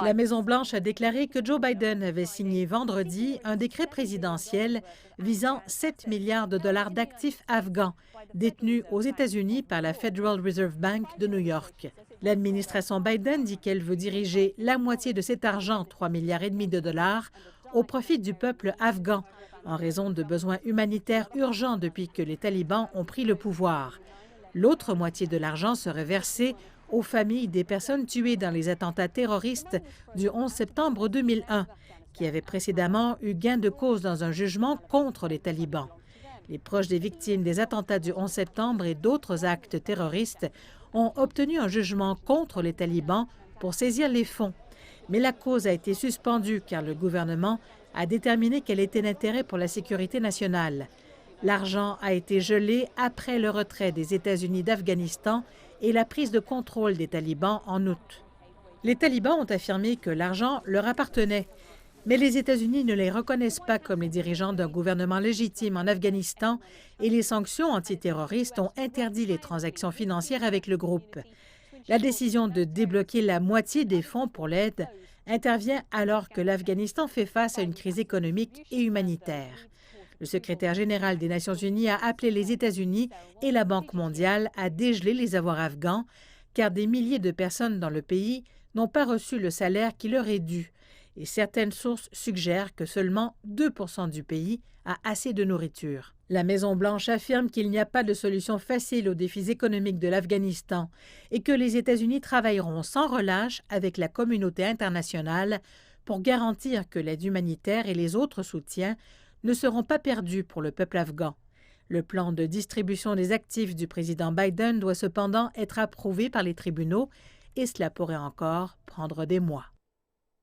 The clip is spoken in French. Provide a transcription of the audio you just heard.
La Maison-Blanche a déclaré que Joe Biden avait signé vendredi un décret présidentiel visant 7 milliards de dollars d'actifs afghans détenus aux États-Unis par la Federal Reserve Bank de New York. L'administration Biden dit qu'elle veut diriger la moitié de cet argent, 3,5 milliards de dollars, au profit du peuple afghan, en raison de besoins humanitaires urgents depuis que les talibans ont pris le pouvoir. L'autre moitié de l'argent serait versée aux familles des personnes tuées dans les attentats terroristes du 11 septembre 2001, qui avaient précédemment eu gain de cause dans un jugement contre les talibans. Les proches des victimes des attentats du 11 septembre et d'autres actes terroristes ont obtenu un jugement contre les talibans pour saisir les fonds. Mais la cause a été suspendue car le gouvernement a déterminé qu'elle était d'intérêt pour la sécurité nationale. L'argent a été gelé après le retrait des États-Unis d'Afghanistan et la prise de contrôle des talibans en août. Les talibans ont affirmé que l'argent leur appartenait, mais les États-Unis ne les reconnaissent pas comme les dirigeants d'un gouvernement légitime en Afghanistan et les sanctions antiterroristes ont interdit les transactions financières avec le groupe. La décision de débloquer la moitié des fonds pour l'aide intervient alors que l'Afghanistan fait face à une crise économique et humanitaire. Le secrétaire général des Nations unies a appelé les États-Unis et la Banque mondiale à dégeler les avoirs afghans, car des milliers de personnes dans le pays n'ont pas reçu le salaire qui leur est dû. Et certaines sources suggèrent que seulement 2 du pays a assez de nourriture. La Maison-Blanche affirme qu'il n'y a pas de solution facile aux défis économiques de l'Afghanistan et que les États-Unis travailleront sans relâche avec la communauté internationale pour garantir que l'aide humanitaire et les autres soutiens ne seront pas perdus pour le peuple afghan. Le plan de distribution des actifs du président Biden doit cependant être approuvé par les tribunaux et cela pourrait encore prendre des mois.